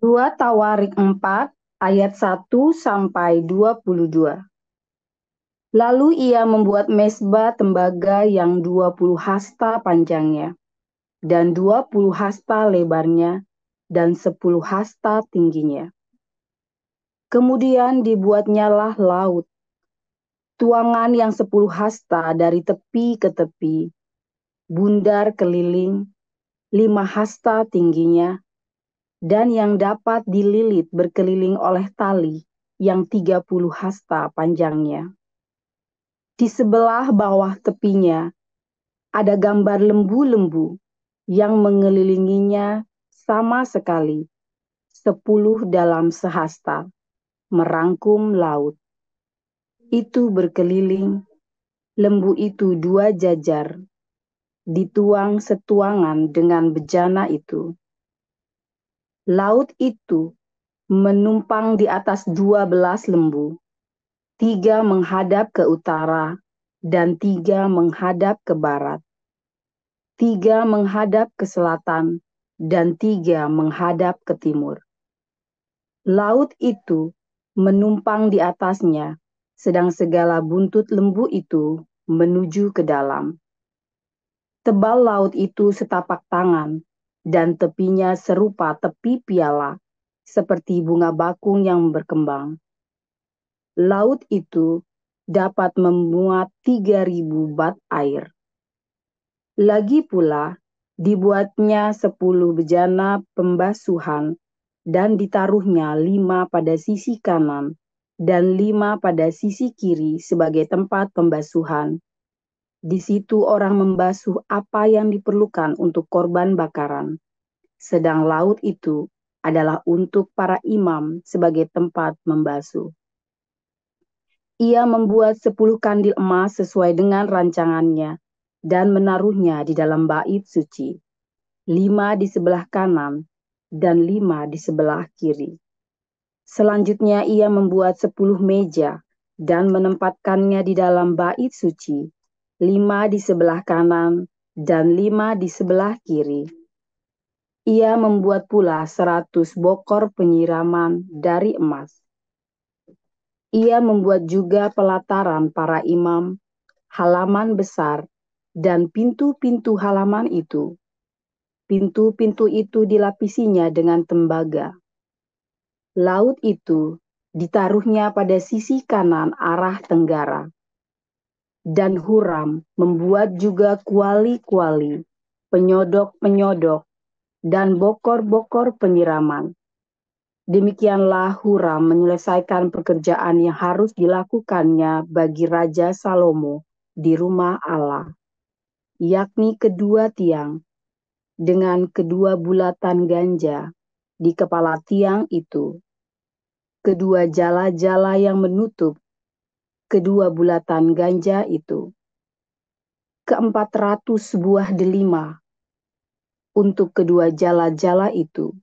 2 Tawarik 4 ayat 1-22. Lalu ia membuat mezbah tembaga yang 20 hasta panjangnya, dan 20 hasta lebarnya, dan 10 hasta tingginya. Kemudian dibuatnyalah laut, tuangan yang 10 hasta dari tepi ke tepi, bundar keliling, 5 hasta tingginya, dan yang dapat dililit berkeliling oleh tali yang 30 hasta panjangnya. Di sebelah bawah tepinya ada gambar lembu-lembu yang mengelilinginya sama sekali, 10 dalam sehasta, merangkum laut. Itu berkeliling, lembu itu 2 jajar, dituang setuangan dengan bejana itu. Laut itu menumpang di atas 12 lembu, 3 menghadap ke utara dan 3 menghadap ke barat, 3 menghadap ke selatan dan 3 menghadap ke timur. Laut itu menumpang di atasnya, sedang segala buntut lembu itu menuju ke dalam. Tebal laut itu setapak tangan, dan tepinya serupa tepi piala, seperti bunga bakung yang berkembang. Laut itu dapat memuat 3.000 bat air. Lagi pula, dibuatnya 10 bejana pembasuhan, dan ditaruhnya 5 pada sisi kanan, dan 5 pada sisi kiri sebagai tempat pembasuhan. Di situ orang membasuh apa yang diperlukan untuk korban bakaran. Sedang laut itu adalah untuk para imam sebagai tempat membasuh. Ia membuat 10 kandil emas sesuai dengan rancangannya dan menaruhnya di dalam bait suci, 5 di sebelah kanan dan 5 di sebelah kiri. Selanjutnya ia membuat 10 meja dan menempatkannya di dalam bait suci, 5 di sebelah kanan dan 5 di sebelah kiri. Ia membuat pula 100 bokor penyiraman dari emas. Ia membuat juga pelataran para imam, halaman besar, dan pintu-pintu halaman itu. Pintu-pintu itu dilapisinya dengan tembaga. Laut itu ditaruhnya pada sisi kanan arah tenggara. Dan Huram membuat juga kuali-kuali, penyodok-penyodok, dan bokor-bokor penyiraman. Demikianlah Huram menyelesaikan pekerjaan yang harus dilakukannya bagi Raja Salomo di rumah Allah, yakni kedua tiang, dengan kedua bulatan ganja di kepala tiang itu, kedua jala-jala yang menutup kedua bulatan ganja itu, 400 buah delima untuk kedua jala-jala itu,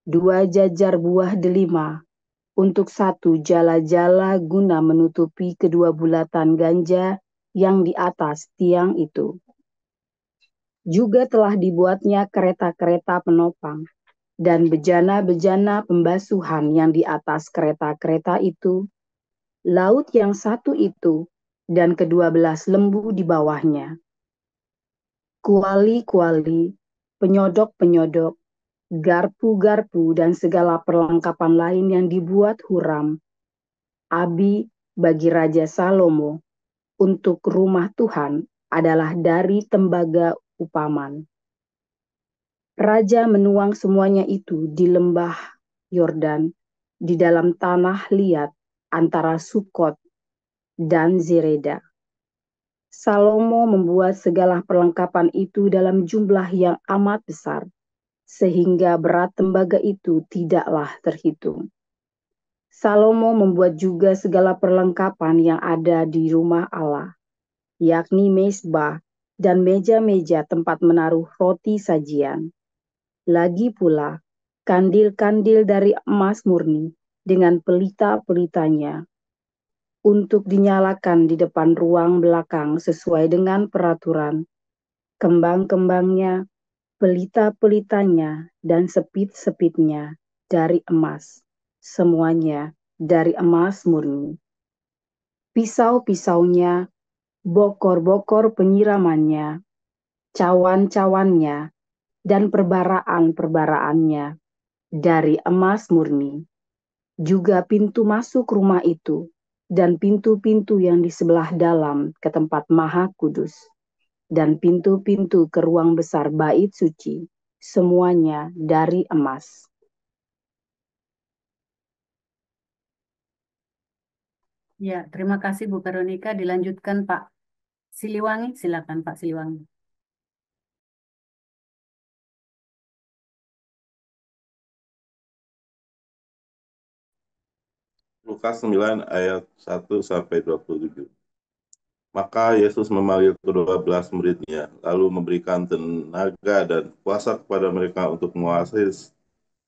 2 jajar buah delima untuk 1 jala-jala guna menutupi kedua bulatan ganja yang di atas tiang itu. Juga telah dibuatnya kereta-kereta penopang dan bejana-bejana pembasuhan yang di atas kereta-kereta itu, laut yang satu itu, dan ke-12 lembu di bawahnya. Kuali-kuali, penyodok-penyodok, garpu-garpu, dan segala perlengkapan lain yang dibuat Huram, Abi bagi Raja Salomo, untuk rumah Tuhan adalah dari tembaga upaman. Raja menuang semuanya itu di lembah Yordan, di dalam tanah liat antara Sukot dan Zereda. Salomo membuat segala perlengkapan itu dalam jumlah yang amat besar, sehingga berat tembaga itu tidaklah terhitung. Salomo membuat juga segala perlengkapan yang ada di rumah Allah, yakni mezbah dan meja-meja tempat menaruh roti sajian. Lagi pula, kandil-kandil dari emas murni dengan pelita-pelitanya untuk dinyalakan di depan ruang belakang sesuai dengan peraturan, kembang-kembangnya, pelita-pelitanya, dan sepit-sepitnya, dari emas, semuanya dari emas murni. Pisau-pisaunya, bokor-bokor penyiramannya, cawan-cawannya, dan perbaraan-perbaraannya dari emas murni. Juga pintu masuk rumah itu dan pintu-pintu yang di sebelah dalam ke tempat maha kudus dan pintu-pintu ke ruang besar bait suci, semuanya dari emas. Ya, terima kasih Bu Veronica. Dilanjutkan Pak Siliwangi, silakan Pak Siliwangi. Lukas 9 ayat 1 sampai 27. Maka Yesus memanggil kedua belas muridnya, lalu memberikan tenaga dan kuasa kepada mereka untuk menguasai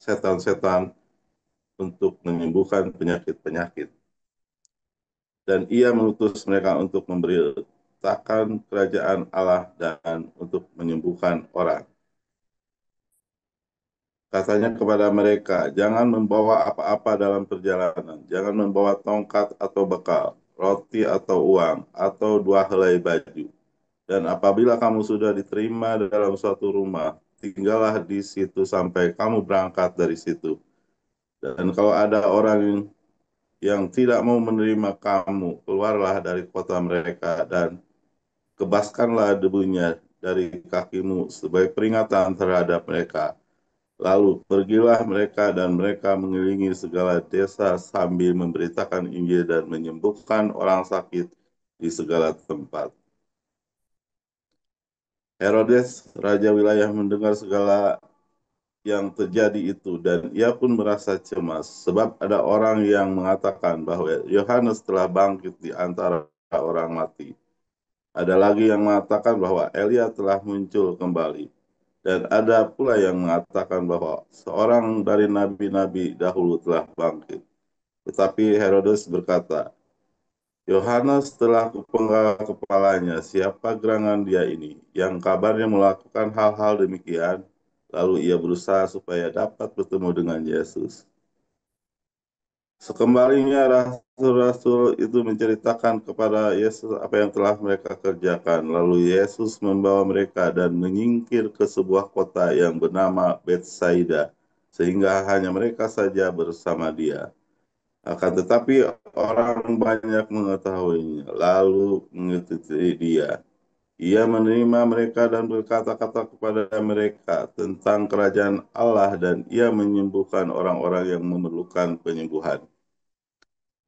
setan-setan untuk menyembuhkan penyakit-penyakit. Dan ia mengutus mereka untuk memberitakan kerajaan Allah dan untuk menyembuhkan orang. Katanya kepada mereka, jangan membawa apa-apa dalam perjalanan, jangan membawa tongkat atau bekal, roti atau uang, atau dua helai baju. Dan apabila kamu sudah diterima dalam suatu rumah, tinggallah di situ sampai kamu berangkat dari situ. Dan kalau ada orang yang tidak mau menerima kamu, keluarlah dari kota mereka dan kebaskanlah debunya dari kakimu sebagai peringatan terhadap mereka. Lalu pergilah mereka dan mereka mengelilingi segala desa sambil memberitakan Injil dan menyembuhkan orang sakit di segala tempat. Herodes, raja wilayah, mendengar segala yang terjadi itu dan ia pun merasa cemas sebab ada orang yang mengatakan bahwa Yohanes telah bangkit di antara orang mati. Ada lagi yang mengatakan bahwa Elia telah muncul kembali. Dan ada pula yang mengatakan bahwa seorang dari nabi-nabi dahulu telah bangkit. Tetapi Herodes berkata, Yohanes telah kupenggal kepalanya, siapa gerangan dia ini, yang kabarnya melakukan hal-hal demikian, lalu ia berusaha supaya dapat bertemu dengan Yesus. Sekembalinya rasul-rasul itu menceritakan kepada Yesus apa yang telah mereka kerjakan. Lalu Yesus membawa mereka dan menyingkir ke sebuah kota yang bernama Betsaida, sehingga hanya mereka saja bersama dia. Akan tetapi orang banyak mengetahuinya, lalu mengikuti dia. Ia menerima mereka dan berkata-kata kepada mereka tentang kerajaan Allah dan ia menyembuhkan orang-orang yang memerlukan penyembuhan.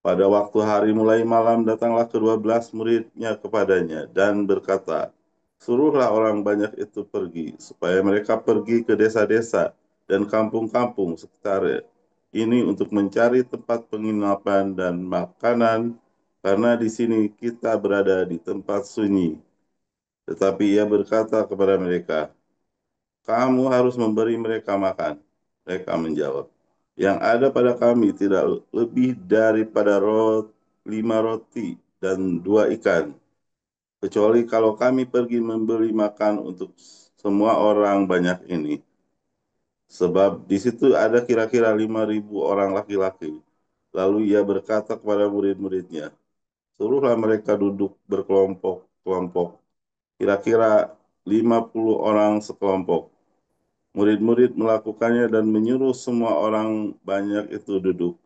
Pada waktu hari mulai malam, datanglah kedua belas muridnya kepadanya dan berkata, suruhlah orang banyak itu pergi, supaya mereka pergi ke desa-desa dan kampung-kampung sekitar ini untuk mencari tempat penginapan dan makanan, karena di sini kita berada di tempat sunyi. Tetapi ia berkata kepada mereka, kamu harus memberi mereka makan. Mereka menjawab, yang ada pada kami tidak lebih daripada 5 roti dan 2 ikan. Kecuali kalau kami pergi membeli makan untuk semua orang banyak ini. Sebab di situ ada kira-kira 5.000 orang laki-laki. Lalu ia berkata kepada murid-muridnya, suruhlah mereka duduk berkelompok-kelompok, kira-kira 50 orang sekelompok. Murid-murid melakukannya dan menyuruh semua orang banyak itu duduk.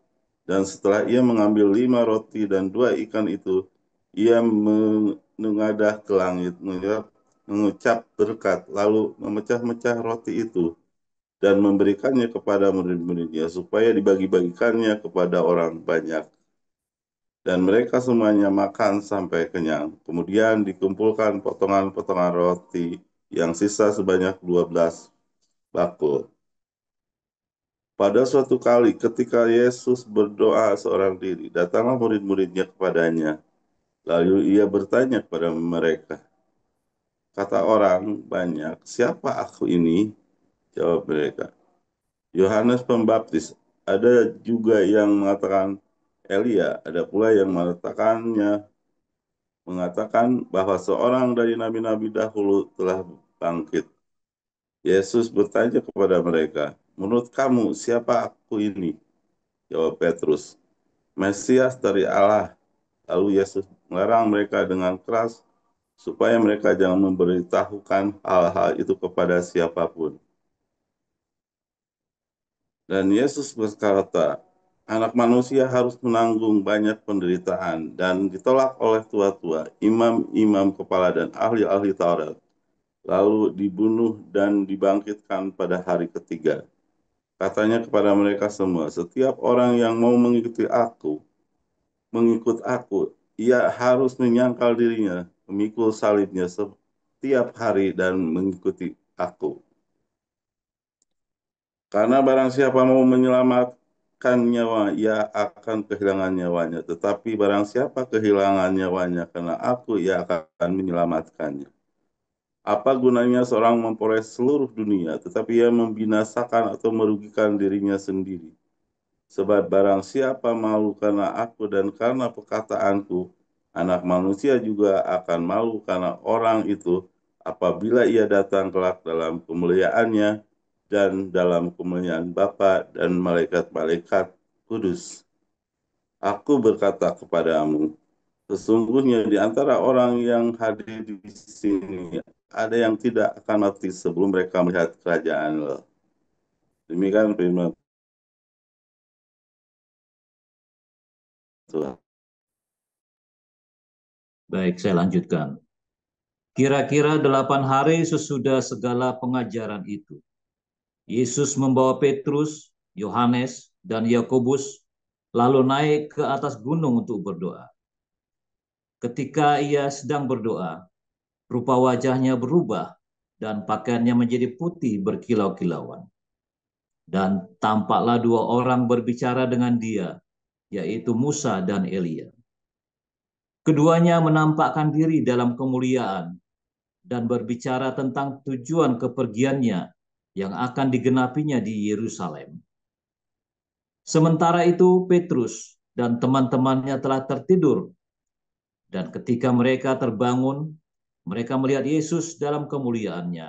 Dan setelah ia mengambil 5 roti dan 2 ikan itu, ia menengadah ke langit, mengucap berkat, lalu memecah-mecah roti itu dan memberikannya kepada murid-muridnya supaya dibagi-bagikannya kepada orang banyak. Dan mereka semuanya makan sampai kenyang. Kemudian dikumpulkan potongan-potongan roti yang sisa sebanyak 12 bakul. Pada suatu kali ketika Yesus berdoa seorang diri, datanglah murid-muridnya kepadanya. Lalu ia bertanya kepada mereka, kata orang banyak, siapa aku ini? Jawab mereka, Yohanes Pembaptis. Ada juga yang mengatakan Elia, ada pula yang mengatakan bahwa seorang dari nabi-nabi dahulu telah bangkit. Yesus bertanya kepada mereka, menurut kamu siapa aku ini? Jawab Petrus, Mesias dari Allah. Lalu Yesus melarang mereka dengan keras supaya mereka jangan memberitahukan hal-hal itu kepada siapapun. Dan Yesus berkata, Anak manusia harus menanggung banyak penderitaan dan ditolak oleh tua-tua, imam-imam kepala dan ahli-ahli Taurat, lalu dibunuh dan dibangkitkan pada hari ketiga. Katanya kepada mereka semua, setiap orang yang mau mengikut aku, ia harus menyangkal dirinya, memikul salibnya setiap hari dan mengikuti aku. Karena barang siapa mau menyelamatkan nyawa, ia akan kehilangan nyawanya. Tetapi barang siapa kehilangan nyawanya karena aku, ia akan menyelamatkannya. Apa gunanya seorang memperoleh seluruh dunia, tetapi ia membinasakan atau merugikan dirinya sendiri? Sebab barang siapa malu karena aku dan karena perkataanku, anak manusia juga akan malu karena orang itu apabila ia datang kelak dalam kemuliaannya dan dalam kemuliaan Bapa dan malaikat-malaikat kudus. Aku berkata kepadamu, sesungguhnya di antara orang yang hadir di sini ada yang tidak akan mati sebelum mereka melihat kerajaan Allah. Demikian firman Tuhan. Baik, saya lanjutkan. Kira-kira 8 hari sesudah segala pengajaran itu, Yesus membawa Petrus, Yohanes, dan Yakobus lalu naik ke atas gunung untuk berdoa. Ketika ia sedang berdoa, rupa wajahnya berubah dan pakaiannya menjadi putih berkilau-kilauan. Dan tampaklah 2 orang berbicara dengan dia, yaitu Musa dan Elia. Keduanya menampakkan diri dalam kemuliaan dan berbicara tentang tujuan kepergiannya yang akan digenapinya di Yerusalem. Sementara itu Petrus dan teman-temannya telah tertidur, dan ketika mereka terbangun, mereka melihat Yesus dalam kemuliaannya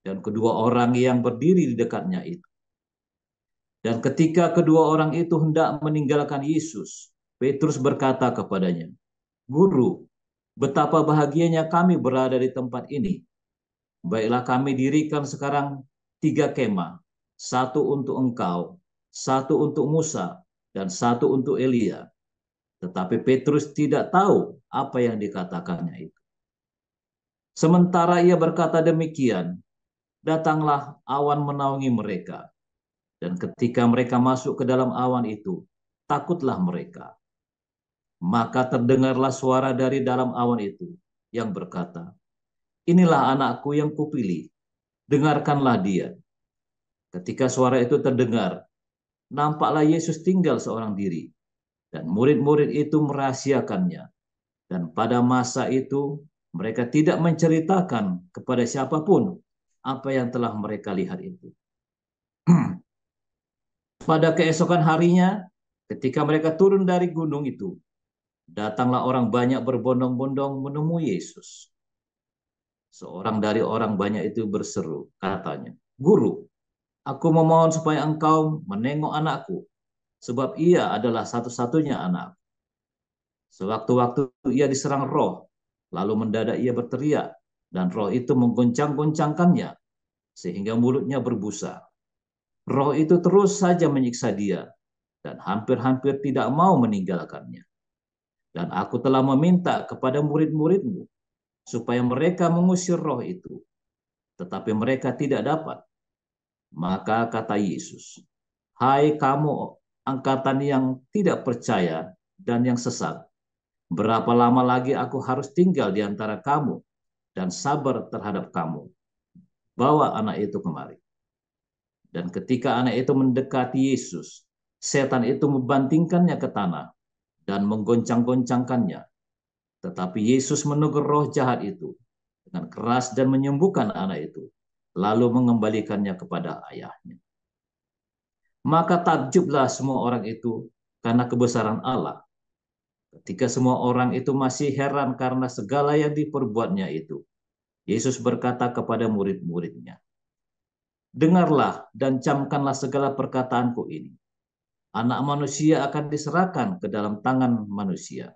dan kedua orang yang berdiri di dekatnya itu. Dan ketika kedua orang itu hendak meninggalkan Yesus, Petrus berkata kepadanya, Guru, betapa bahagianya kami berada di tempat ini. Baiklah kami dirikan sekarang 3 kemah, 1 untuk engkau, 1 untuk Musa, dan 1 untuk Elia. Tetapi Petrus tidak tahu apa yang dikatakannya itu. Sementara ia berkata demikian, datanglah awan menaungi mereka. Dan ketika mereka masuk ke dalam awan itu, takutlah mereka. Maka terdengarlah suara dari dalam awan itu yang berkata, Inilah anakku yang kupilih, dengarkanlah dia. Ketika suara itu terdengar, nampaklah Yesus tinggal seorang diri, dan murid-murid itu merahasiakannya. Dan pada masa itu, mereka tidak menceritakan kepada siapapun apa yang telah mereka lihat itu. Pada keesokan harinya, ketika mereka turun dari gunung itu, datanglah orang banyak berbondong-bondong menemui Yesus. Seorang dari orang banyak itu berseru, katanya, Guru, aku memohon supaya engkau menengok anakku, sebab ia adalah satu-satunya anak. Sewaktu-waktu ia diserang roh, lalu mendadak ia berteriak, dan roh itu menggoncang-goncangkannya, sehingga mulutnya berbusa. Roh itu terus saja menyiksa dia, dan hampir-hampir tidak mau meninggalkannya. Dan aku telah meminta kepada murid-muridmu, supaya mereka mengusir roh itu, tetapi mereka tidak dapat. Maka kata Yesus, Hai kamu angkatan yang tidak percaya dan yang sesat, berapa lama lagi aku harus tinggal di antara kamu dan sabar terhadap kamu? Bawa anak itu kemari. Dan ketika anak itu mendekati Yesus, setan itu membantingkannya ke tanah dan menggoncang-goncangkannya. Tetapi Yesus menegur roh jahat itu dengan keras dan menyembuhkan anak itu, lalu mengembalikannya kepada ayahnya. Maka takjublah semua orang itu karena kebesaran Allah. Ketika semua orang itu masih heran karena segala yang diperbuatnya itu, Yesus berkata kepada murid-muridnya, dengarlah dan camkanlah segala perkataanku ini. Anak manusia akan diserahkan ke dalam tangan manusia.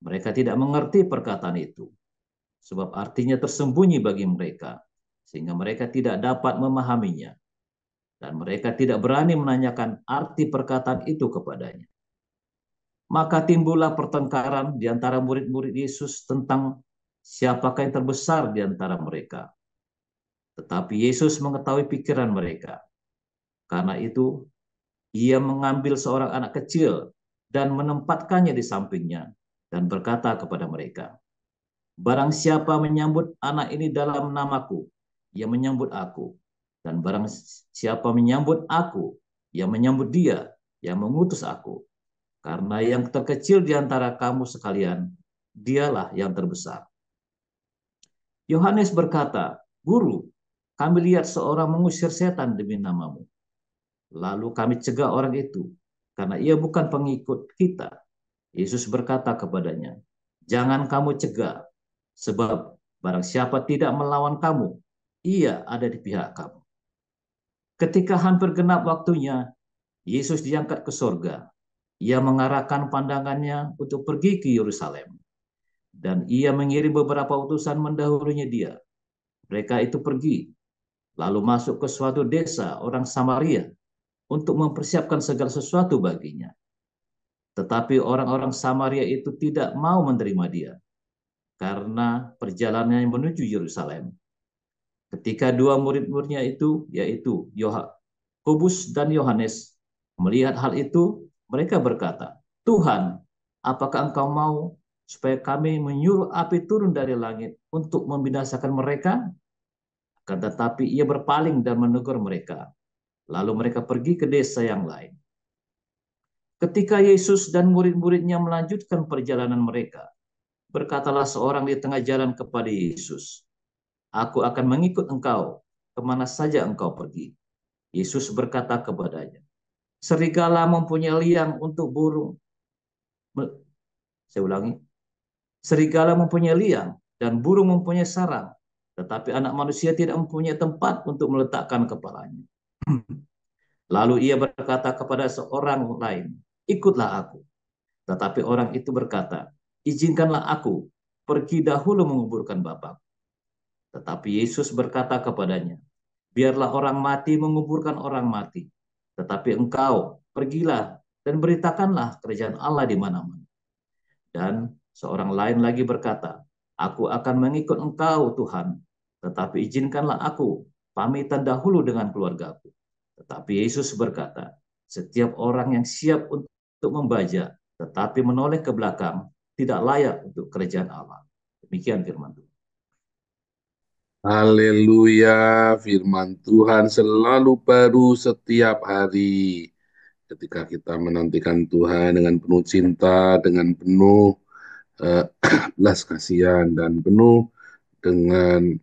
Mereka tidak mengerti perkataan itu, sebab artinya tersembunyi bagi mereka, sehingga mereka tidak dapat memahaminya. Dan mereka tidak berani menanyakan arti perkataan itu kepadanya. Maka timbullah pertengkaran di antara murid-murid Yesus tentang siapakah yang terbesar di antara mereka. Tetapi Yesus mengetahui pikiran mereka. Karena itu, ia mengambil seorang anak kecil dan menempatkannya di sampingnya dan berkata kepada mereka, barang siapa menyambut anak ini dalam namaku, ia menyambut aku. Dan barang siapa menyambut aku, ia menyambut dia yang mengutus aku. Karena yang terkecil di antara kamu sekalian, dialah yang terbesar. Yohanes berkata, Guru, kami lihat seorang mengusir setan demi namamu. Lalu kami cegah orang itu, karena ia bukan pengikut kita. Yesus berkata kepadanya, jangan kamu cegah, sebab barang siapa tidak melawan kamu, ia ada di pihak kamu. Ketika hampir genap waktunya, Yesus diangkat ke surga. Ia mengarahkan pandangannya untuk pergi ke Yerusalem. Dan ia mengirim beberapa utusan mendahulunya dia. Mereka itu pergi, lalu masuk ke suatu desa orang Samaria untuk mempersiapkan segala sesuatu baginya. Tetapi orang-orang Samaria itu tidak mau menerima dia, karena perjalanannya menuju Yerusalem. Ketika dua murid-muridnya itu, yaitu Yakobus dan Yohanes, melihat hal itu, mereka berkata, Tuhan, apakah engkau mau supaya kami menyuruh api turun dari langit untuk membinasakan mereka? Akan tetapi ia berpaling dan menegur mereka. Lalu mereka pergi ke desa yang lain. Ketika Yesus dan murid-muridnya melanjutkan perjalanan mereka, berkatalah seorang di tengah jalan kepada Yesus, Aku akan mengikut engkau kemana saja engkau pergi. Yesus berkata kepadanya, serigala mempunyai liang untuk burung. Saya ulangi, serigala mempunyai liang dan burung mempunyai sarang, tetapi anak manusia tidak mempunyai tempat untuk meletakkan kepalanya. Lalu ia berkata kepada seorang lain, ikutlah aku. Tetapi orang itu berkata, izinkanlah aku pergi dahulu menguburkan Bapa. Tetapi Yesus berkata kepadanya, biarlah orang mati menguburkan orang mati. Tetapi engkau pergilah dan beritakanlah kerajaan Allah di mana-mana. Dan seorang lain lagi berkata, aku akan mengikut engkau Tuhan, tetapi izinkanlah aku pamitan dahulu dengan keluargaku. Tetapi Yesus berkata, setiap orang yang siap untuk membaja, tetapi menoleh ke belakang, tidak layak untuk kerajaan Allah. Demikian firman Tuhan. Haleluya, firman Tuhan selalu baru setiap hari. Ketika kita menantikan Tuhan dengan penuh cinta, dengan penuh belas kasihan, dan penuh dengan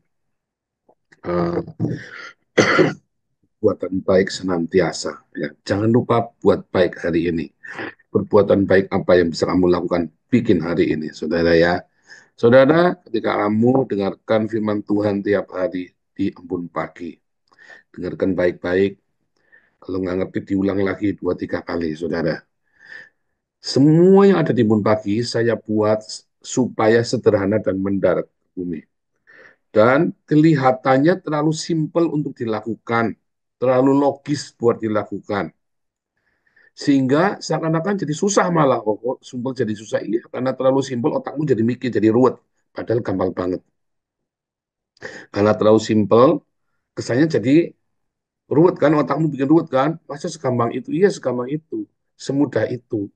perbuatan baik senantiasa. Ya, jangan lupa buat baik hari ini. Perbuatan baik apa yang bisa kamu lakukan bikin hari ini, saudara ya. Saudara, ketika kamu dengarkan firman Tuhan tiap hari di embun pagi, dengarkan baik-baik. Kalau nggak ngerti diulang lagi 2-3 kali, saudara. Semua yang ada di embun pagi saya buat supaya sederhana dan mendarat ke bumi. Dan kelihatannya terlalu simpel untuk dilakukan, terlalu logis buat dilakukan. Sehingga seakan-akan jadi susah malah. Oh, simpel jadi susah. Iya, karena terlalu simpel otakmu jadi mikir, jadi ruwet. Padahal gampang banget. Karena terlalu simpel, kesannya jadi ruwet kan, otakmu bikin ruwet kan. Masa segampang itu? Iya, segampang itu. Semudah itu.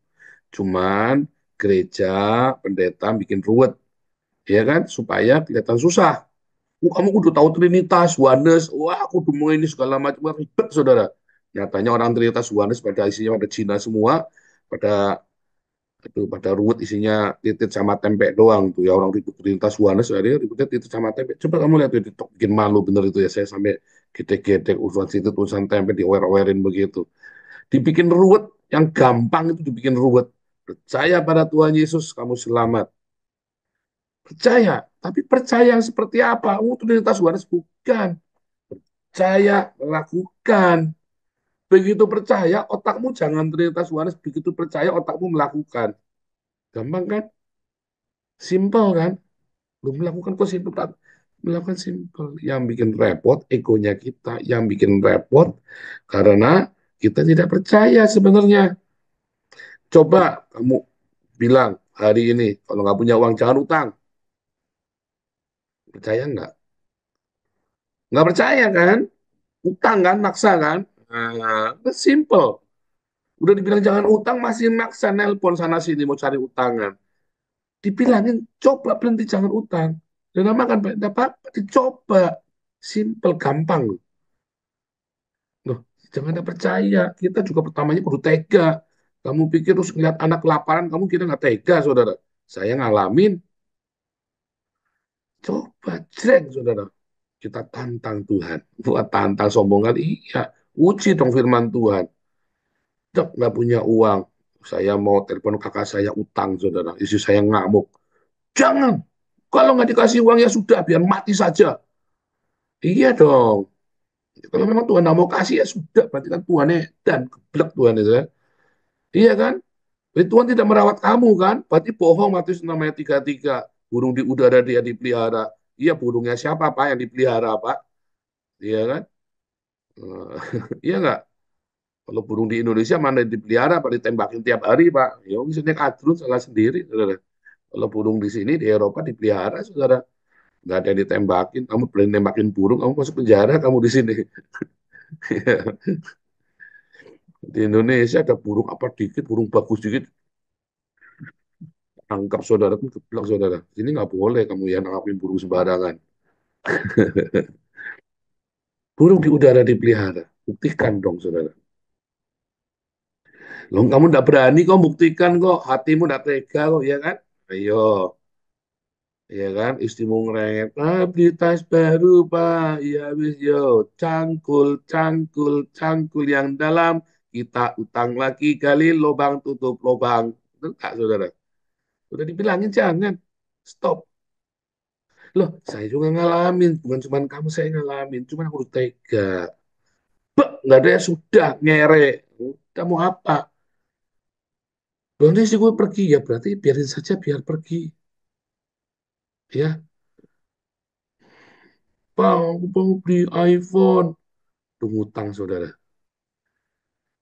Cuman gereja, pendeta bikin ruwet. Ya kan? Supaya kelihatan susah. Kamu kudu tahu Trinitas, Oneness. Wah, aku kudu mau ini segala macam. Ribet, saudara. Nyatanya orang Trinitas, Oneness pada isinya pada Cina semua. Pada ruwet isinya titit sama tempe doang tuh ya, orang ribut Trinitas Oneness ada ributnya titit sama tempe. Coba kamu lihat itu bikin malu bener itu ya, saya sampai gede-gede urusan titit urusan tempe diower-owerin begitu. Dibikin ruwet, yang gampang itu dibikin ruwet. Percaya pada Tuhan Yesus kamu selamat. Percaya, tapi percaya yang seperti apa? Trinitas Oneness bukan. percaya, lakukan. Begitu percaya, otakmu jangan Trinitas Yohanes. Begitu percaya, otakmu melakukan. Gampang kan? Simpel kan? Belum melakukan kok simpel. Melakukan simpel. Yang bikin repot, egonya kita. Yang bikin repot, karena kita tidak percaya sebenarnya. Coba kamu bilang hari ini, kalau nggak punya uang, jangan utang. Percaya nggak? Nggak percaya kan? Utang kan, maksa kan? Nah, simple. Udah dibilang jangan utang, masih maksa nelpon sana sini mau cari utangan. Dibilangin, coba berhenti jangan utang. Dan nama kan, tidak apa-apa, dicoba. Simple, gampang. Loh, jangan ada percaya. Kita juga pertamanya kudu tega. Kamu pikir terus ngeliat anak kelaparan, kamu kira nggak tega, saudara. Saya ngalamin, coba cek, saudara. Kita tantang Tuhan. Buat tantang sombong kali, iya. Uji dong firman Tuhan. Dok, nggak punya uang. Saya mau telepon kakak saya utang, saudara. Istri saya ngamuk. Jangan. Kalau nggak dikasih uang ya sudah, biar mati saja. Iya dong. Kalau memang Tuhan nggak mau kasih ya sudah. Berarti kan Tuhannya dan geblek Tuhan itu ya. Iya kan? Berarti Tuhan tidak merawat kamu kan? Berarti bohong Matius namanya 33. Burung di udara dia dipelihara. Iya burungnya siapa Pak yang dipelihara Pak? Iya kan? Eh, iya nggak? Kalau burung di Indonesia mana dipelihara, Pak ditembakin tiap hari, Pak. Ya, misalnya kadrun salah sendiri, saudara. Kalau burung di sini di Eropa dipelihara, saudara. Nggak ada yang ditembakin. Kamu berani nembakin burung, kamu masuk penjara, kamu di sini. Di Indonesia ada burung apa dikit, burung bagus dikit, tangkap saudara, itu geblok saudara. Sini nggak boleh kamu ya nangkapin burung sembarangan. Burung di udara dipelihara. Buktikan dong, saudara. Loh, kamu nggak berani kok buktikan kok. Hatimu nggak tega kok, ya kan? Ayo. Ya kan, istrimu ngerengek, beli tas baru pak, ya wis yo, cangkul, cangkul, cangkul yang dalam, kita utang lagi gali lubang tutup lubang, betul nggak saudara? Udah dibilangin jangan, stop. Loh, saya juga ngalamin, bukan cuma kamu saya ngalamin, cuma aku udah tega, nggak ada ya sudah ngere, udah mau apa? Loh, ini sih gue pergi ya berarti biarin saja biar pergi, ya. Pak, aku mau beli iPhone, tuh ngutang saudara.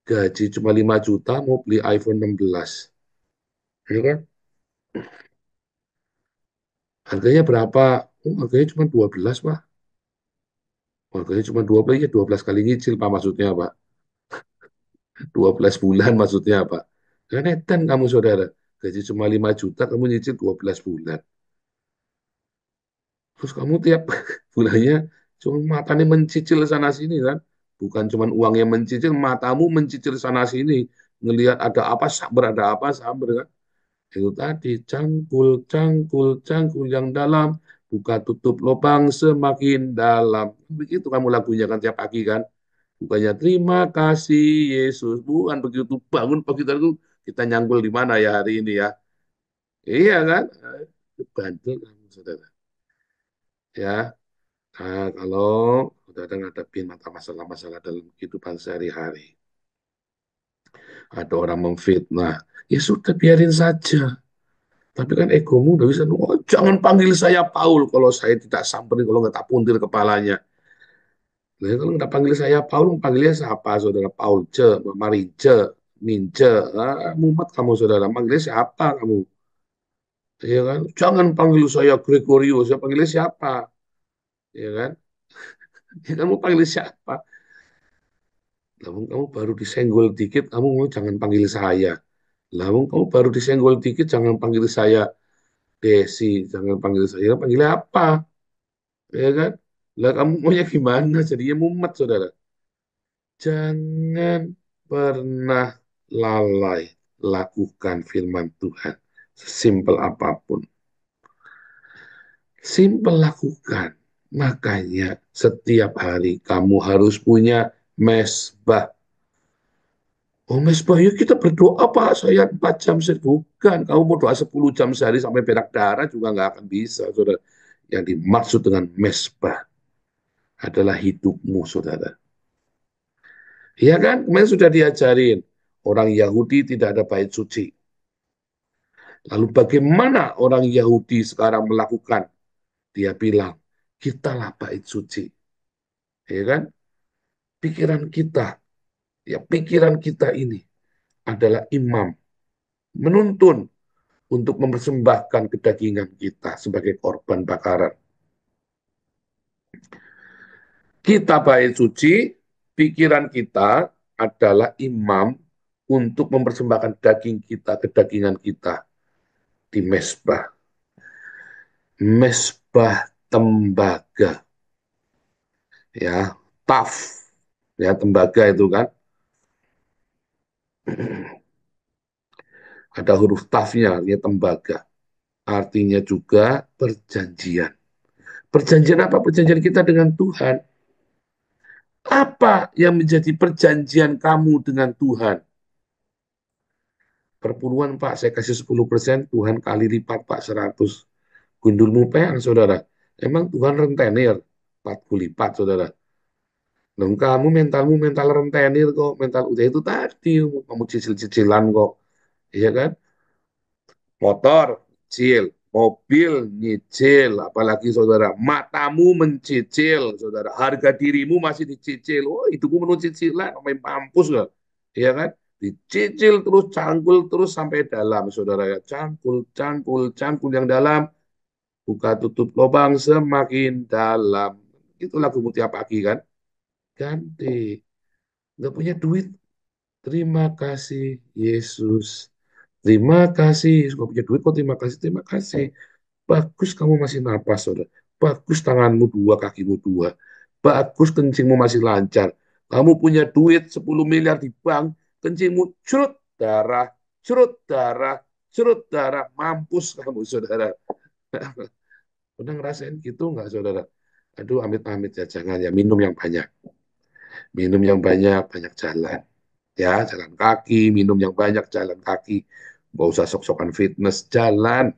Gaji cuma 5 juta mau beli iPhone 16. Ya kan? Harganya berapa? Oh, harganya cuma 12, Pak. Harganya cuma 12, ya 12 kali nyicil, Pak, maksudnya, Pak. 12 bulan maksudnya, Pak. Kan edan kamu, saudara. Gaji cuma 5 juta, kamu nyicil 12 bulan. Terus kamu tiap bulannya cuma matanya mencicil sana-sini, kan? Bukan cuma uang yang mencicil, matamu mencicil sana-sini. Ngelihat ada apa, sabar, kan? Itu tadi cangkul, cangkul, cangkul yang dalam, buka tutup lubang semakin dalam. Begitu kamu lagunya kan tiap pagi kan. Bukannya terima kasih Yesus, bukan begitu bangun pagi tadi kita nyanggul di mana ya hari ini ya. Iya kan? Bantu kamu saudara. Ya, kalau saudara ngadepin masalah-masalah dalam kehidupan sehari-hari, ada orang memfitnah, ya sudah biarin saja. Tapi kan egomu udah bisa, oh, jangan panggil saya Paul kalau saya tidak samperin, kalau nggak tak puntir kepalanya. Nah, kalau nggak panggil saya Paul, panggilnya siapa, saudara? Paul Ce, Marince, Mince, mumet kamu, saudara. Panggilnya siapa kamu? Ya kan? Jangan panggil saya Gregorio, saya panggilnya siapa? Ya kan? Ya, kamu panggil siapa? Kamu baru disenggol dikit, kamu mau jangan panggil saya. Kamu baru disenggol dikit, jangan panggil saya Desi, jangan panggil saya. Panggilnya apa? Ya kan? Lah kamu maunya gimana? Jadinya mumet, saudara. Jangan pernah lalai lakukan firman Tuhan. Simpel apapun. Simpel lakukan. Makanya setiap hari kamu harus punya mesbah. Oh mesbah, yuk kita berdoa Pak. Saya 4 jam sehari. Bukan. Kamu mau doa 10 jam sehari sampai berak darah juga nggak akan bisa. Saudara. Yang dimaksud dengan mesbah adalah hidupmu, saudara. Iya kan? Kemarin sudah diajarin. Orang Yahudi tidak ada bait suci. Lalu bagaimana orang Yahudi sekarang melakukan? Dia bilang, kitalah bait suci. Ya kan? Pikiran kita, ya pikiran kita ini adalah imam. Menuntun untuk mempersembahkan kedagingan kita sebagai korban bakaran. Kita bait suci, pikiran kita adalah imam untuk mempersembahkan daging kita, kedagingan kita di mesbah. Mesbah tembaga. Ya, taf. Ya, tembaga itu kan. Ada huruf tafnya, artinya tembaga. Artinya juga perjanjian. Perjanjian apa? Perjanjian kita dengan Tuhan. Apa yang menjadi perjanjian kamu dengan Tuhan? Perpuluhan Pak, saya kasih 10%, Tuhan kali lipat Pak 100. Gundulmu peang, saudara. Emang Tuhan rentenir, 40 lipat, saudara. Dong kamu mentalmu mental rentenir kok, mental udah itu tadi, kamu cicil-cicilan kok. Iya kan? Motor, cicil. Mobil, nyicil. Apalagi saudara, matamu mencicil, saudara. Harga dirimu masih dicicil. Oh, hidupmu menurut cicilan, sampai mampus gak? Iya kan? Dicicil terus, cangkul terus sampai dalam, saudara. Ya. Cangkul, cangkul, cangkul yang dalam. Buka tutup lubang semakin dalam. Itu lagu Mutia Pagi kan? Ganti. Nggak punya duit. Terima kasih, Yesus. Terima kasih. Nggak punya duit kok terima kasih. Terima kasih. Bagus kamu masih napas, saudara. Bagus tanganmu dua, kakimu dua. Bagus kencingmu masih lancar. Kamu punya duit 10 miliar di bank, kencingmu curut darah, curut darah, curut darah. Mampus kamu, saudara. Pernah ngerasain gitu nggak, saudara? Aduh, amit-amit ya, jangan ya. Minum yang banyak. Minum yang banyak, banyak jalan. Ya, jalan kaki, minum yang banyak, jalan kaki. Nggak usah sok-sokan fitness, jalan.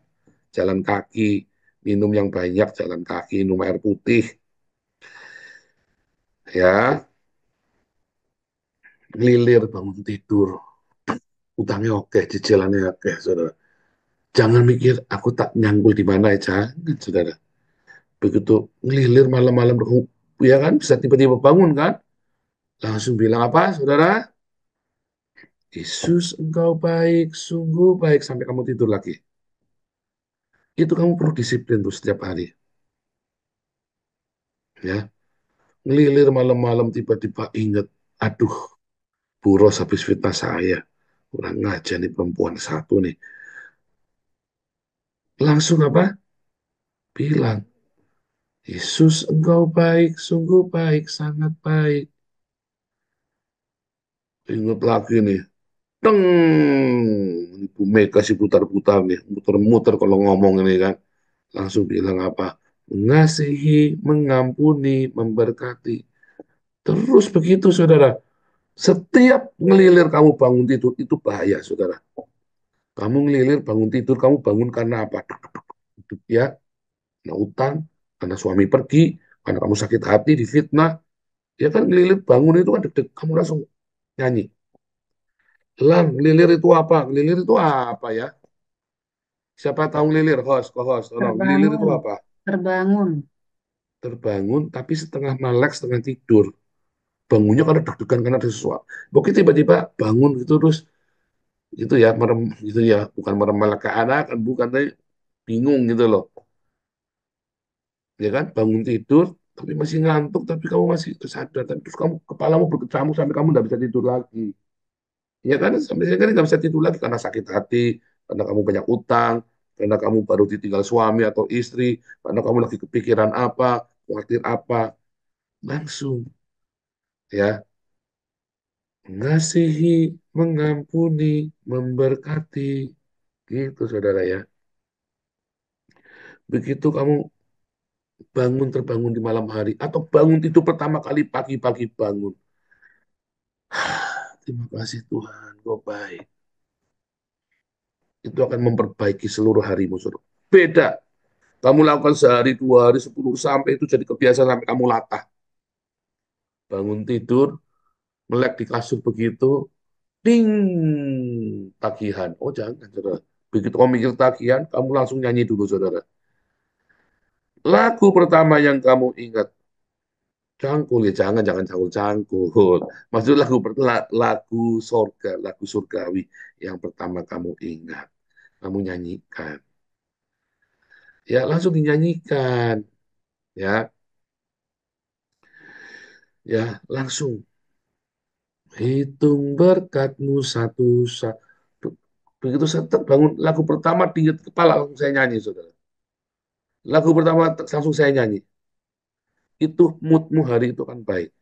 Jalan kaki, minum yang banyak, jalan kaki, minum air putih. Ya, ngelilir bangun tidur. Utangnya oke, cicilannya oke, saudara. Jangan mikir, aku tak nyanggul di mana ya, jangan, saudara. Begitu ngelilir malam-malam, ya kan, bisa tiba-tiba bangun kan? Langsung bilang apa, saudara? Yesus, engkau baik, sungguh baik, sampai kamu tidur lagi. Itu kamu perlu disiplin tuh setiap hari. Ya, ngelilir malam-malam tiba-tiba ingat, aduh, buros habis fitnah saya. Kurang ngajar nih perempuan satu nih. Langsung apa? Bilang, Yesus engkau baik, sungguh baik, sangat baik. Ingat lagi nih. Teng! Ibu Mega sih putar-putar nih. Muter-muter kalau ngomong ini kan. Langsung bilang apa? Mengasihi, mengampuni, memberkati. Terus begitu, saudara. Setiap ngelilir kamu bangun tidur, itu bahaya, saudara. Kamu ngelilir bangun tidur, kamu bangun karena apa? Ya, karena utang, karena suami pergi, karena kamu sakit hati, difitnah. Ya kan ngelilir bangun itu kan deg-deg, kamu langsung nyanyi. Lang, ngelilir itu apa? Ngelilir itu apa ya? Siapa tahu ngelilir? Host, co-host. Tolong. Ngelilir itu Terbangun, apa? terbangun. Terbangun tapi setengah melek, setengah tidur. Bangunnya karena deg-degan, karena ada sesuatu. Pokoknya tiba-tiba bangun gitu terus itu ya merem gitu ya, bukan merem melek ke anak, kan bukan, tapi bingung gitu loh. Ya kan bangun tidur tapi masih ngantuk, tapi kamu masih tersadar, tapi terus kamu kepalamu berkecamuk sampai kamu nggak bisa tidur lagi. Ya kan sampai sekarang nggak bisa tidur lagi karena sakit hati, karena kamu banyak utang, karena kamu baru ditinggal suami atau istri, karena kamu lagi kepikiran apa, khawatir apa. Langsung ya, mengasihi, mengampuni, memberkati, gitu saudara ya. Begitu kamu bangun, terbangun di malam hari atau bangun tidur pertama kali pagi-pagi bangun, terima kasih Tuhan, kau baik. Itu akan memperbaiki seluruh harimu, saudara. Beda. Kamu lakukan sehari, 2 hari, 10, sampai itu jadi kebiasaan, sampai kamu latah. bangun tidur, melek di kasur begitu, ding, tagihan. Oh jangan, saudara. Begitu kamu mikir tagihan, kamu langsung nyanyi dulu, saudara. Lagu pertama yang kamu ingat, cangkul ya, jangan cangkul. Maksud lagu sorga, lagu surgawi yang pertama kamu ingat, kamu nyanyikan. Ya, langsung dinyanyikan. Ya, ya, langsung. Hitung berkatmu satu-satu. Begitu saya terbangun, lagu pertama di kepala langsung saya nyanyi, saudara. Lagu pertama langsung saya nyanyi. Itu moodmu hari itu kan baik.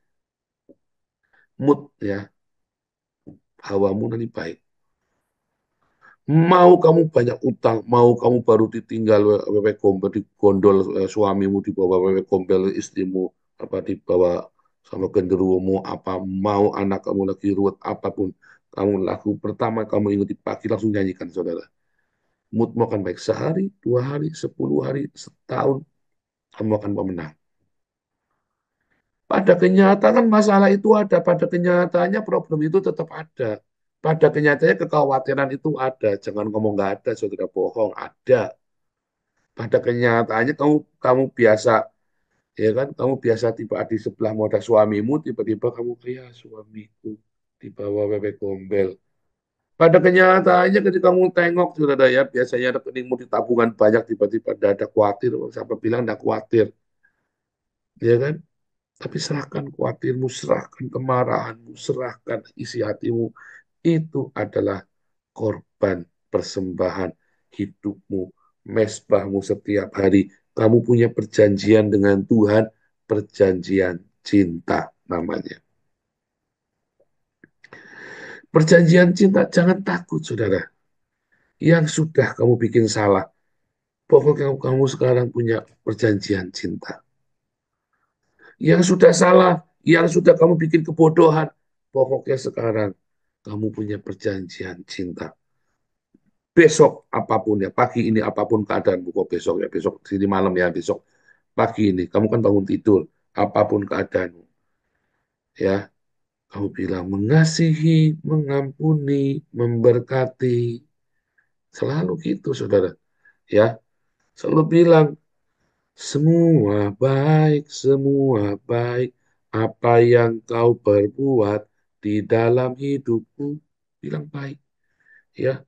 Mood ya, hawamu nanti baik. Mau kamu banyak utang, mau kamu baru ditinggal wewe gombel, di gondol suamimu dibawa wewe gombel, istrimu apa dibawa sama genderuwomu, apa mau anak kamu lagi ruwet apapun, kamu lagu pertama kamu ingat di pagi langsung nyanyikan, saudara. Moodmu akan baik sehari, 2 hari, 10 hari, setahun, kamu akan pemenang. Pada kenyataan masalah itu ada, pada kenyataannya problem itu tetap ada. Pada kenyataannya kekhawatiran itu ada. Jangan ngomong nggak ada, saudara, bohong, ada. Pada kenyataannya kamu kamu biasa, ya kan? Kamu biasa tiba di sebelah ada suamimu, tiba-tiba kamu kayak suamiku di bawah bebek gombel. Pada kenyataannya ketika kamu tengok, saudara ya, biasanya rekeningmu di tabungan banyak, tiba-tiba ada khawatir, siapa bilang tidak khawatir, ya kan? Tapi serahkan khawatirmu, serahkan kemarahanmu, serahkan isi hatimu. Itu adalah korban persembahan hidupmu, mesbahmu setiap hari. Kamu punya perjanjian dengan Tuhan, perjanjian cinta namanya. Perjanjian cinta, jangan takut, saudara. Yang sudah kamu bikin salah, pokoknya kamu sekarang punya perjanjian cinta. Yang sudah salah, yang sudah kamu bikin kebodohan, pokoknya sekarang kamu punya perjanjian cinta. Besok apapun ya, pagi ini apapun keadaanmu, kok besok ya, besok sini malam ya, besok pagi ini, kamu kan bangun tidur, apapun keadaanmu, ya, kamu bilang mengasihi, mengampuni, memberkati, selalu gitu, saudara, ya, selalu bilang semua baik, apa yang kau perbuat di dalam hidupku, bilang baik, ya,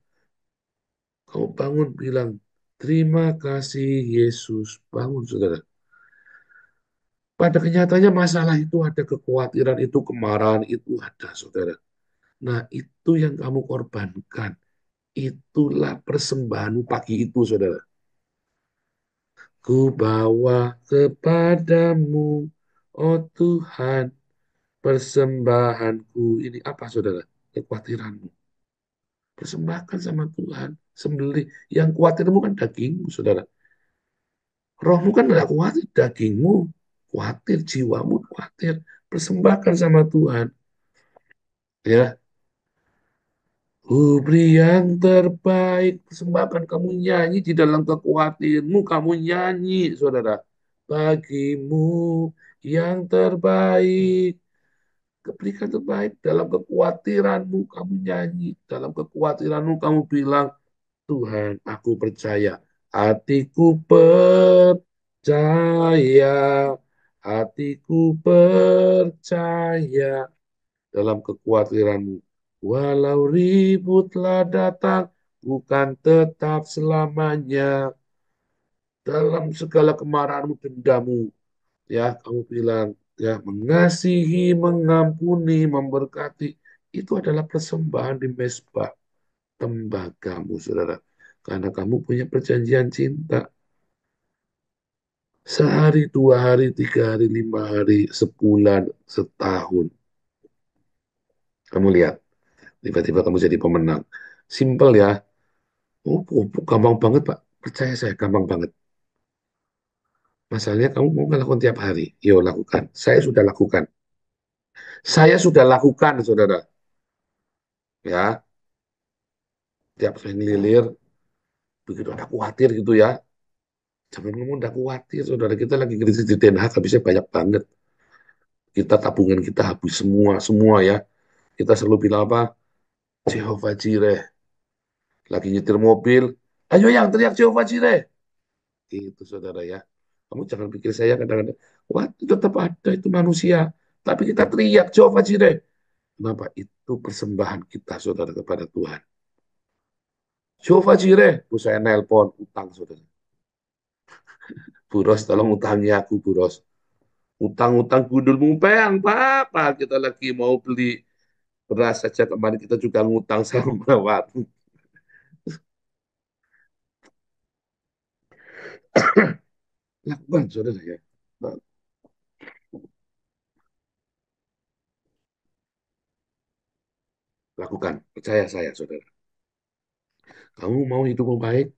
kau bangun bilang terima kasih Yesus, bangun, saudara. Pada kenyataannya masalah itu ada, kekhawatiran itu, kemarahan itu ada, saudara. Nah, itu yang kamu korbankan. Itulah persembahanmu pagi itu, saudara. Ku bawa kepadamu, oh Tuhan, persembahanku. Ini apa, saudara? Kekhawatiranmu. Persembahkan sama Tuhan. Sembelih. Yang khawatirmu kan dagingmu, saudara. Rohmu kan tidak khawatir, dagingmu khawatir, jiwamu khawatir. Persembahkan sama Tuhan. Ya, beri yang terbaik, persembahkan, kamu nyanyi di dalam kekuatanmu, kamu nyanyi, saudara. Bagimu yang terbaik, berikan terbaik dalam kekhawatiranmu, kamu nyanyi. Dalam kekhawatiranmu, kamu bilang, Tuhan, aku percaya. Hatiku percaya. Hatiku percaya dalam kekhawatiranmu. Walau ributlah datang, bukan tetap selamanya. Dalam segala kemarahanmu, dendamu, ya kamu bilang, ya mengasihi, mengampuni, memberkati. Itu adalah persembahan di mezbah tembagamu, saudara. Karena kamu punya perjanjian cinta. Sehari, 2 hari, 3 hari, 5 hari, sebulan, setahun. Kamu lihat, tiba-tiba kamu jadi pemenang. Simple ya. Oh, gampang banget, Pak. Percaya saya, gampang banget. Masalahnya kamu mau ngelakukan tiap hari. Yo, lakukan. Saya sudah lakukan. Saya sudah lakukan, saudara. Ya, tiap saya ngelilir, begitu ada khawatir gitu ya. Jangan ngomong udah khawatir, saudara. Kita lagi krisis di Den Haag, habisnya banyak banget. Kita tabungan kita habis semua ya. Kita selalu bilang apa? Jehovah Jireh. Lagi nyetir mobil, ayo yang teriak Jehovah Jireh. Itu saudara ya. Kamu jangan pikir saya kadang-kadang, wah itu tetap ada, itu manusia. Tapi kita teriak Jehovah Jireh. Kenapa? Itu persembahan kita saudara kepada Tuhan. Jehovah Jireh. Bu saya nelpon, utang saudara. Bu Ros, tolong utangi aku Bu Ros. Utang-utang gundul mumpeng, Pak. Kita lagi mau beli beras saja kemarin kita juga ngutang sama warung. Lakukan saudara ya. Lakukan, percaya saya saudara. Kamu mau hidupmu baik,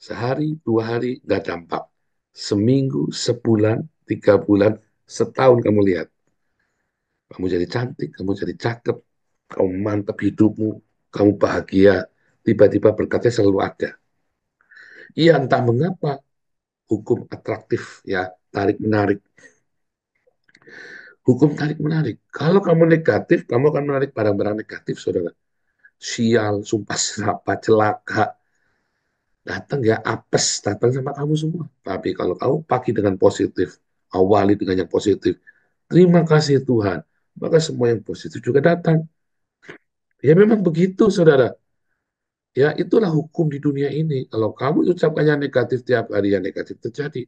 sehari, 2 hari, nggak dampak. Seminggu, sebulan, 3 bulan, setahun kamu lihat. Kamu jadi cantik, kamu jadi cakep, kamu mantap hidupmu, kamu bahagia, tiba-tiba berkatnya selalu ada. Iya, entah mengapa, hukum atraktif, ya, tarik-menarik. Hukum tarik-menarik. Kalau kamu negatif, kamu akan menarik barang-barang negatif, saudara. Sial, sumpah serapa, celaka, datang ya apes, datang sama kamu semua. Tapi kalau kamu pagi dengan positif, awali dengan yang positif, terima kasih Tuhan, maka semua yang positif juga datang. Ya memang begitu, saudara. Ya itulah hukum di dunia ini. Kalau kamu ucapkan yang negatif tiap hari, yang negatif terjadi.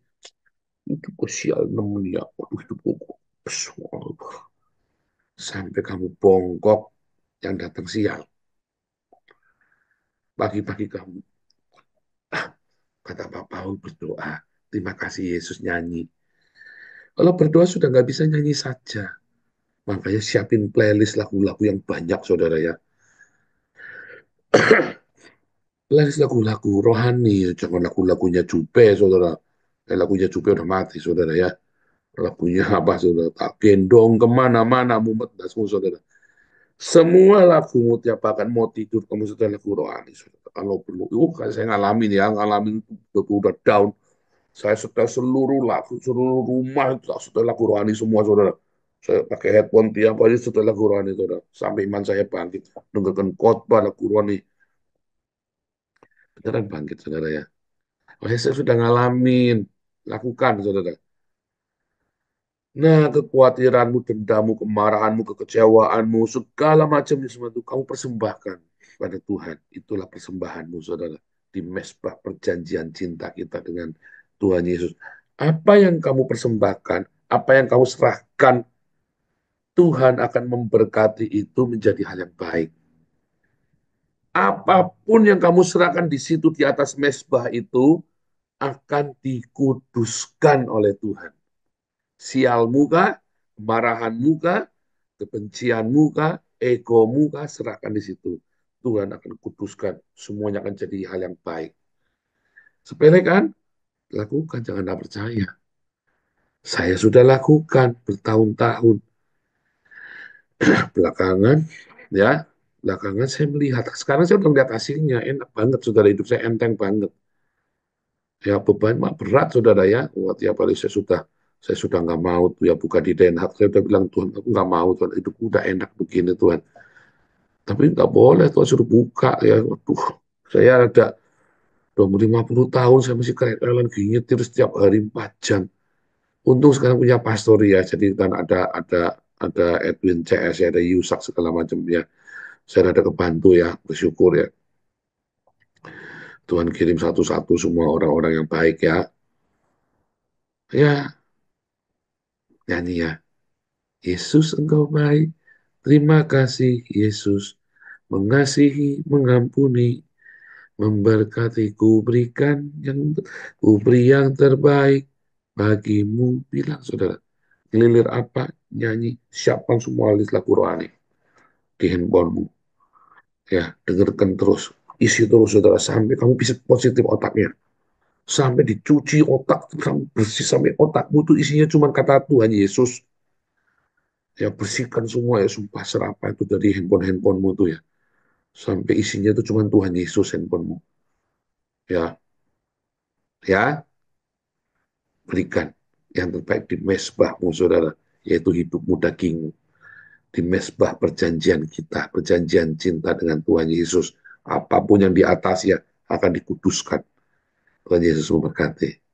Itu kesial nemunya. Waduh, itu sampai kamu bongkok, yang datang sial. Pagi-pagi kamu, kata Pak Paul berdoa, terima kasih Yesus nyanyi. Kalau berdoa sudah nggak bisa nyanyi saja. Makanya siapin playlist lagu-lagu yang banyak, saudara ya. Playlist lagu-lagu rohani, jangan lagu-lagunya Jupe, saudara. Lagunya Jupe udah mati, saudara ya. Lagunya apa, saudara? Tak gendong kemana-mana, mumet, dasmu, saudara. Semua lagumu tiap akan mau tidur, kamu sudah lagu rohani, saudara. Kalau perlu, saya ngalamin ya, ngalamin udah down. Saya setel seluruh lagu, seluruh rumah itu setel lagu rohani semua, saudara. Saya pakai headphone tiap hari setel lagu rohani, saudara. Sampai iman saya bangkit. Dengarkan khotbah lagu rohani. Beneran bangkit, saudara ya. Oh, saya sudah ngalamin. Lakukan, saudara. Nah, kekhawatiranmu, dendamu, kemarahanmu, kekecewaanmu, segala macam semua itu kamu persembahkan pada Tuhan. Itulah persembahanmu, saudara. Di mesbah perjanjian cinta kita dengan Tuhan Yesus. Apa yang kamu persembahkan, apa yang kamu serahkan, Tuhan akan memberkati itu menjadi hal yang baik. Apapun yang kamu serahkan di situ di atas mesbah itu akan dikuduskan oleh Tuhan. Sialmu kah, kemarahanmu kah, kebencianmu kah, egomu kah, serahkan di situ. Tuhan akan kuduskan, semuanya akan jadi hal yang baik. Sepele kan? Lakukan, jangan tak percaya. Saya sudah lakukan bertahun-tahun. Belakangan, ya, belakangan saya melihat. Sekarang saya udah melihat hasilnya, enak banget, saudara, hidup saya enteng banget. Ya beban mah berat, saudara ya. Wah, tiap kali saya sudah nggak mau tuh ya buka di Den Haag. Saya udah bilang Tuhan, aku nggak mau Tuhan, hidupku udah enak begini Tuhan. Tapi nggak boleh Tuhan suruh buka ya. Waduh, saya ada 50 tahun saya masih kereta gini terus setiap hari 4 jam. Untung sekarang punya pastor ya, jadi kan ada Edwin CS ya, ada Yusak segala macam ya. Saya ada kebantu ya, bersyukur ya. Tuhan kirim satu-satu semua orang-orang yang baik ya. Ya, nyanyi ya. Yesus engkau baik, terima kasih Yesus, mengasihi, mengampuni, memberkati, ku berikan yang ku beri yang terbaik bagimu. Bilang saudara, ngelilir apa, nyanyi, siapkan semua list lagu rohani di handphonemu. Ya, dengarkan terus, isi terus saudara, sampai kamu bisa positif otaknya. Sampai dicuci otak, sampai bersih, sampai otakmu tuh isinya cuma kata Tuhan Yesus. Ya bersihkan semua ya, sumpah serapa itu dari handphonemu tuh ya, sampai isinya itu cuma Tuhan Yesus handphonemu ya. Ya, berikan yang terbaik di mesbahmu saudara, yaitu hidupmu dagingmu. Di mezbah perjanjian kita, perjanjian cinta dengan Tuhan Yesus, apapun yang di atasnya akan dikuduskan. Tuhan Yesus memberkati.